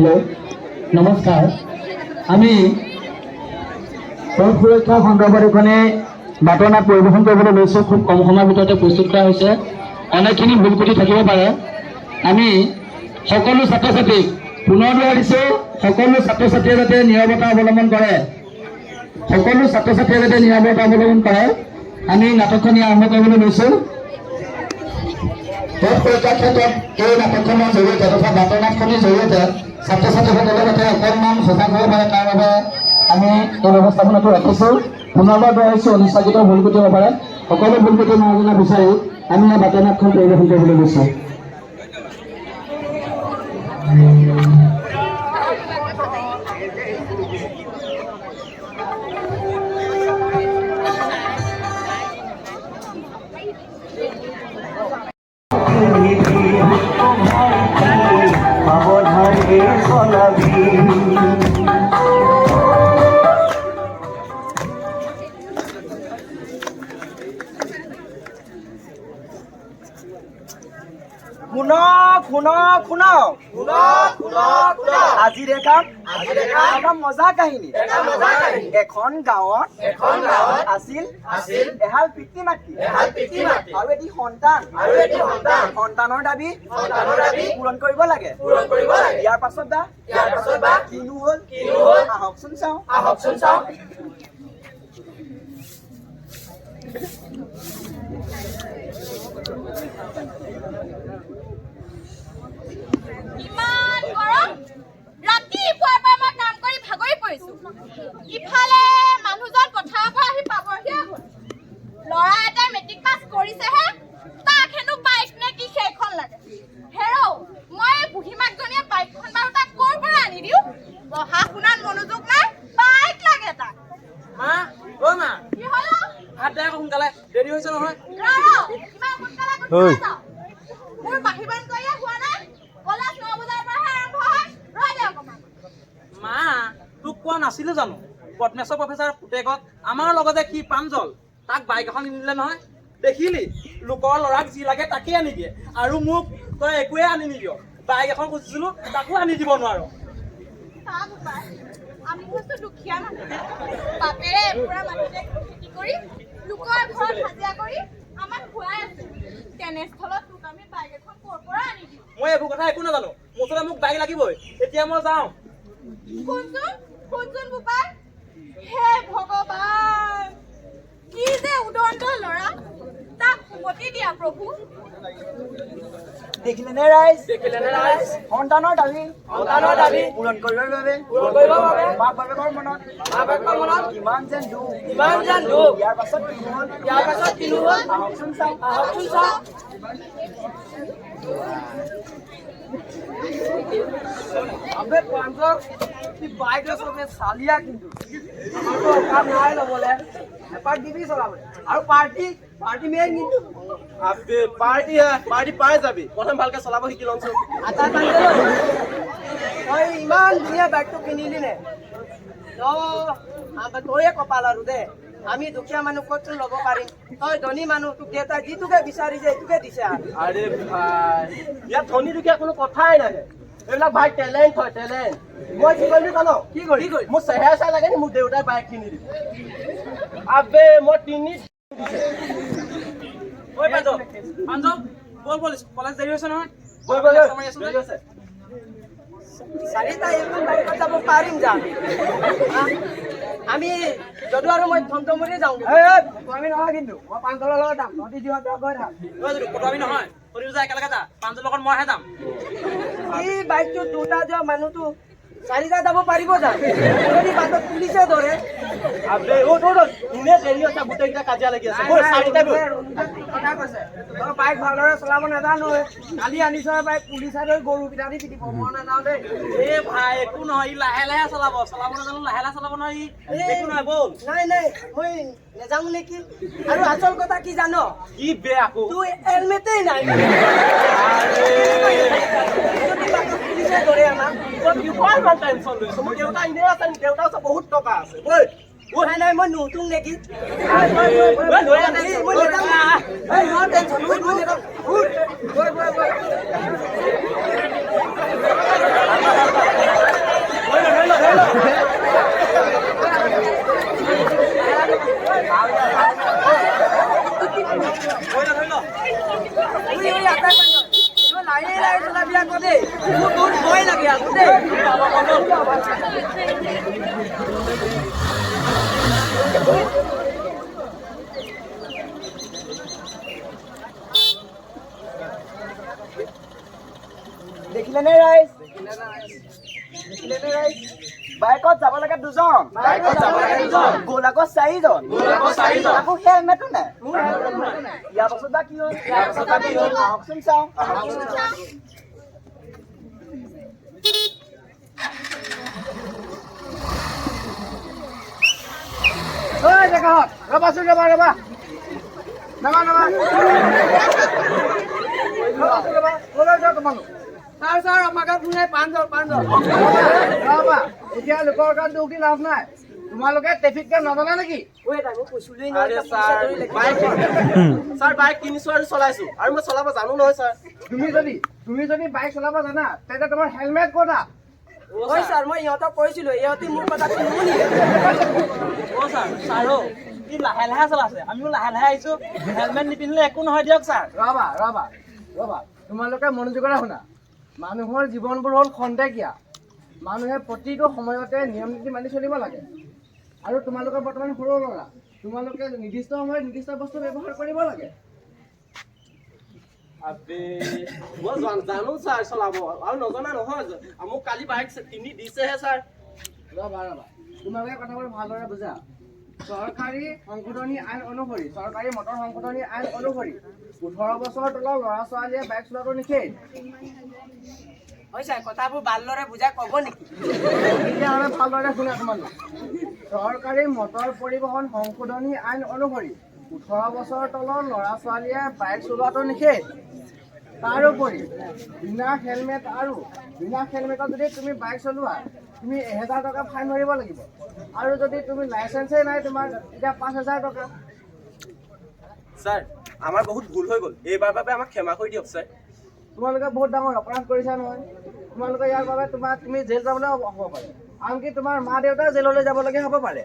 Hello' নমস্কাৰ। আমি পথ সুৰক্ষা সন্দৰ্ভত এখনে বাতৰনাট পৰিৱেশন কৰিবলৈ লৈছোঁ। খুব কম সময়ৰ ভিতৰতে প্ৰস্তুত কৰা হৈছে। অনেকখিনি ভুল ত্ৰুটি থাকিব পাৰে। আমি সকলো ছাত্ৰ ছাত্ৰীক পুনৰ দোহাই দিছোঁ, সকলো ছাত্ৰ ছাত্ৰীয়ে যাতে নীৰৱতা অৱলম্বন কৰে, সকলো ছাত্ৰ ছাত্ৰীয়ে যাতে নীৰৱতা অৱলম্বন কৰে। আমি নাটকখনি আৰম্ভ কৰিবলৈ লৈছোঁ। পথ সুৰক্ষাৰ ক্ষেত্ৰত এই নাটকখনৰ জৰিয়তে তথা বাতৰনাটখনিৰ জৰিয়তে ছাত্ৰ ছাত্ৰীসকলে যাতে অকণমান সজাগ হ'ব পাৰে তাৰ বাবে আমি এই ব্যৱস্থাপনাটো ৰাখিছোঁ। পুনৰবাৰ দোহাৰিছোঁ, অনিচ্ছাকৃত ভুল ত্ৰুটি হ'ব পাৰে। সকলো ভুল ত্ৰুটি মাৰ্জনা বিচাৰি আমি এই বাতৰনাটখন পৰিৱেশন কৰিবলৈ লৈছোঁ। আজি দেখাম এটা মজা কাহিনী। এখন গাঁৱত আছিল এহাল পিতৃ মাতৃ আৰু এটি সন্তান। সন্তানৰ দাবী পূৰণ কৰিব লাগে। ইয়াৰ পাছত বা কিনো হ'ল আহকচোন চাওঁ। ইমান গৰম, ৰাতিপুৱাৰ পৰা মই কাম কৰি ভাগৰি পৰিছো। ইফালে মানুহজন পথাৰৰ পৰা আহি পাবহিয়ে হ'ল। ল'ৰা এটাই মেট্ৰিক পাছ কৰিছেহে, তাক হেনো বাইক নে কি সেইখন লাগে। হেৰৌ, মই বুঢ়ী মাকজনীয়ে বাইকখন বাৰু তাক ক'ৰ পৰা আনি দিওঁ? পঢ়া শুনাত মনোযোগ নাই, বাইক লাগে তাক। মা কি হ'ল? ভাত দে আকৌ সোনকালে, দেৰি হৈছে নহয়। ইমান সোনকালে ক'ত যাওঁ? মোৰ বাহিৰবান কৰিয়ে হোৱা নাই। কলেজ 9 বজাৰ পৰাহে আৰম্ভ হয়। ৰৈ দে অকণমান। মা, তোক কোৱা নাছিলো জানো পদ্মেশ্বৰ প্ৰফেচাৰ পুতেকক আমাৰ লগতে কি প্ৰাঞ্জল তাক বাইক এখন নিদিলে নহয়? দেখিলি, লোকৰ ল'ৰাক যি লাগে তাকেই আনি দিয়ে, আৰু মোক তই একোৱে আনি নিদিয়। বাইক এখন খুজিছিলো, তাকো আনি দিব নোৱাৰ। আমি হৈছো দুখীয়া মানুহ। বাপেৰে এপুৰা মাটিতে খেতি কৰি লোকৰ ঘৰত হাজিৰা কৰি আমাক খুৱাই আছে। তেনেস্থলত তোক আমি বাইক এখন ক'ৰ পৰা আনি দিম? মই এইবোৰ কথা একো নাজানো। মুঠতে মোক বাইক লাগিবই। এতিয়া মই যাওঁ। শুনচোন বোপাই, হে ভগৱান, কি যে উদণ্ড ল'ৰা, তাক সুমতি দিয়া প্ৰভু। দেখিলেনে ৰাইজ? সন্তানৰ দাবী পূৰণ কৰিবৰ বাবে মাক বাপেকৰ মনত কিমান যেন দুখ। ইয়াৰ পাছত কিনো হ'ল আহকচোন চাওঁ। আবে প্ৰাঞ্জল, বাইক চবে চালিয়া, কিন্তু কাম নাই ল'বলে। এপাক দিবি চলাবলে। আৰু পাৰ্টি মেইন কিন্তু। আবে পাৰ্টি পাই যাবি, প্ৰথম ভালকে চলাব শিকি লওঁচোন। তই ইমান ধুনীয়া বাইকটো কিনিলি নে? তয়ে কপাল আৰু দে। আমি দুখীয়া মানুহ ক'তচোন ল'ব পাৰিম? তই ধনী মানুহ, তোক দেউতাই যিটোকে বিচাৰিছে সেইটোকে দিছে। আৰে ভাই, ইয়াত ধনী দুখীয়া কোনো কথাই নাই। এইবিলাক ভাই টেলেণ্ট হয়, টেলেণ্ট। মই কি কৰিলো জানো? কি কৰি মোৰ চেহেৰা চাই লাগে নি মোৰ দেউতাই বাইক কিনি দিব? আবে মই কলেজ দেৰি হৈছে নহয়। চাৰিটা এখন বাইকত যাব পাৰিম যাম। আমি যদু আৰু মই ধমধমৰে যাওঁ। আমি নহয় কিন্তু মই প্ৰাঞ্জলৰ লগত যাম। তহঁতি যিহঁতে গৈ থাক। আমি নহয়, তহঁতি দুটা একেলগে যা। প্ৰাঞ্জলৰ লগত মইহে যাম। এই বাইকটো দুটা যোৱা মানুহটো চাৰিটা যাব পাৰিব জানো? বাটত পুলিচে ধৰে। আবে ইনে দেৰি হৈছে, গোটেইকেইটা কাজিয়া লাগি আছে। বাইক ভালদৰে চলাব নাজানো। কালি আনিছ বাইক, পুলিচে ধৰি গৰু পিঠা দি পিটিব। মই নাযাওঁ দেই। এই ভাই একো নহয়, ই লাহে চলাব নাজানো, লাহে চলাব নহয়। একো নহয়, বল। নাই মই নেযাওঁ নেকি। আৰু আচল কথা কি জানো? কি বেয়া তোৰ হেলমেটেই নাই। পুলিচে ধৰে আমাক। টেনচন লৈছো। মোৰ দেউতা এনেই আছে, দেউতা বহুত টকা আছে। নাই মই নুঠোং নেকি। টেনচন দেখিলেনে ৰাইজ বাইকত যাব লাগে দুজন গ'ল আকৌ চাৰিজন আকৌ হেলমেটো নাই ইয়াৰ পাছত বা কি হ'ল আহকচোন চাওঁ ৰবাচোন ৰবা ছাৰ আমাৰ গাত শুনে 5জন এতিয়া লোকৰ গাত দুখ দি লাভ নাই তোমালোকে ট্ৰেফিক কে নাজানা নেকি ছাৰ বাইক কিনিছো আৰু চলাইছো আৰু মই চলাব জানো নহয় ছাৰ তুমি যদি বাইক চলাব জানা তেন্তে তোমাৰ হেলমেট ক'তা ছাৰ মই ইহঁতক কৈছিলো ইহঁতে মোৰ কথা নুশুনিলে ছাৰ ই লাহে লাহে চলাইছে আমিও লাহে লাহে আহিছো হেলমেট নিপিন্ধিলে একো নহয় দিয়ক ছাৰ ৰবা তোমালোকে মনোযোগেৰে শুনা মানুহৰ জীৱনবোৰ হ'ল খন্তেকীয়া মানুহে প্ৰতিটো সময়তে নিয়ম নীতি মানি চলিব লাগে আৰু তোমালোকৰ বৰ্তমান সৰু ল'ৰা তোমালোকে নিৰ্দিষ্ট সময়ত নিৰ্দিষ্ট বস্তু ব্যৱহাৰ কৰিব লাগে মই জানো ছাৰ চলাব আৰু নজনা নহয় মোক কালি বাইক কিনি দিছেহে ছাৰ ৰবা তোমালোকে কথাবোৰ ভালদৰে বুজা চৰকাৰী সংশোধনী আইন অনুসৰি চৰকাৰী মটৰ সংশোধনী আইন অনুসৰি 18 বছৰৰ তলৰ ল'ৰা ছোৱালীয়ে বাইক চলোৱাটো নিষেধ হৈছে কথাবোৰ ভালদৰে বুজাই ক'ব নেকি তেতিয়াহ'লে ভালদৰে শুনা তোমালোক চৰকাৰী মটৰ পৰিবহণ সংশোধনী আইন অনুসৰি 18 বছৰৰ তলৰ ল'ৰা ছোৱালীয়ে বাইক চলোৱাটো নিষেধ তাৰোপৰি বিনা হেলমেটত যদি তুমি বাইক চলোৱা তুমি 1000 টকা ফাইন ভৰিব লাগিব আৰু যদি তুমি লাইচেন্সেই নাই তোমাৰ এতিয়া 5000 টকা ছাৰ আমাৰ বহুত ভুল হৈ গ'ল এইবাৰ বাবে আমাক ক্ষমা কৰি দিয়ক ছাৰ তোমালোকে বহুত ডাঙৰ অপৰাধ কৰিছা নহয় তোমালোকে ইয়াৰ বাবে তুমি জেল যাবলৈ হ'ব পাৰে আনকি তোমাৰ মা দেউতা জেললৈ যাবলগীয়া হ'ব পাৰে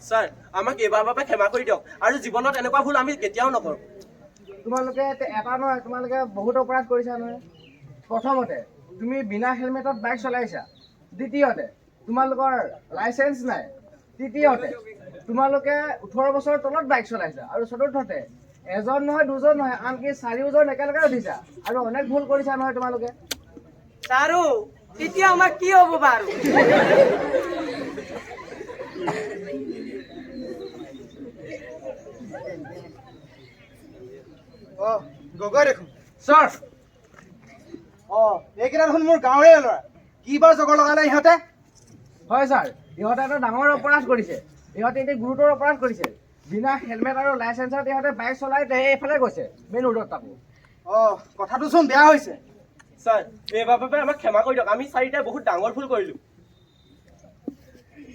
ছাৰ আমাক এইবাৰ বাবে ক্ষমা কৰি দিয়ক আৰু জীৱনত এনেকুৱা ভুল আমি কেতিয়াও নকৰোঁ তোমালোকে এটা নহয় তোমালোকে বহুত অপৰাধ কৰিছা নহয় প্ৰথমতে তুমি বিনা হেলমেটত বাইক চলাইছা দ্বিতীয়তে তোমালোকৰ লাইচেন্স নাই তৃতীয়তে তোমালোকে 18 বছৰৰ তলত বাইক চলাইছা আৰু চতুৰ্থতে এজন নহয় দুজন নহয় আনকি 4জন একেলগে উঠিছা আৰু অনেক ভুল কৰিছা নহয় তোমালোকে ছাৰো তেতিয়া আমাক কি হ'ব বাৰু গগৈ দেখোন ছাৰ এইকেইটা দেখোন মোৰ গাঁৱৰে ল'ৰা কি বাৰ জগৰ লগালে ইহঁতে হয় ছাৰ ইহঁতে এটা ডাঙৰ অপৰাধ কৰিছে ইহঁতে এতিয়া গুৰুতৰ অপৰাধ কৰিছে বিনা হেলমেট আৰু লাইচেন্সত ইহঁতে বাইক চলাই এইফালে গৈছে মেইন ৰোডত তাকো কথাটো চোন বেয়া হৈছে ছাৰ এইবাৰ বাবে আমাক ক্ষমা কৰি দিয়ক আমি চাৰিটাই বহুত ডাঙৰ ভুল কৰিলোঁ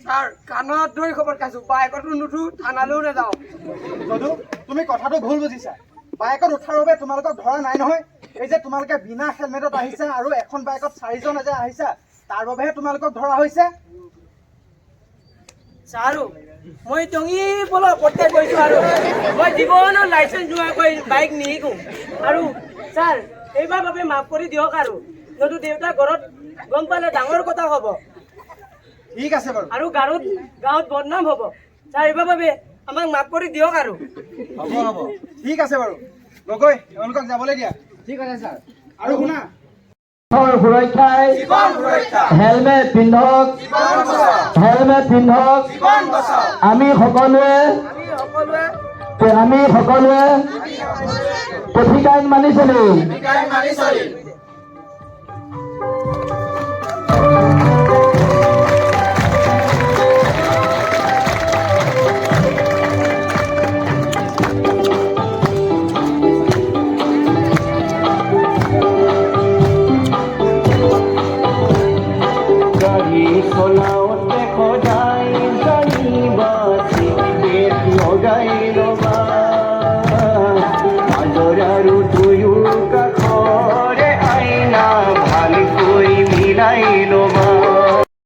ছাৰ কাণত ধৰি খবৰ খাইছো বাইকতো নুঠো থানালৈও নাযাওঁ যদু তুমি কথাটো ভুল বুজিছা বাইকত উঠাৰ বাবে তোমালোকক ধৰা নাই নহয় এই যে তোমালোকে বিনা হেলমেটত আহিছা আৰু এখন বাইকত 4জন যে আহিছা তাৰ বাবেহে তোমালোকক ধৰা হৈছে ছাৰো মই টঙি বল প্ৰত্যেক কৰিছো আৰু মই জীৱনৰ লাইচেন্স নোহোৱাকৈ বাইক নিশিকো আৰু ছাৰ এইবাৰ বাবে মাফ কৰি দিয়ক আৰু নতু দেউতা ঘৰত গম পালে ডাঙৰ কথা হ'ব ঠিক আছে বাৰু আৰু গাঁৱত বদনাম হ'ব ছাৰ এইবাৰ বাবে আমাক মাফ কৰি দিয়ক আৰু হ'ব ঠিক আছে বাৰু গগৈ এওঁলোকক যাবলৈ দিয়া ঠিক আছে ছাৰ আৰু শুনা সুৰক্ষাই হেলমেট পিন্ধক আমি সকলোৱে ট্ৰেফিক আইন মানি চলিম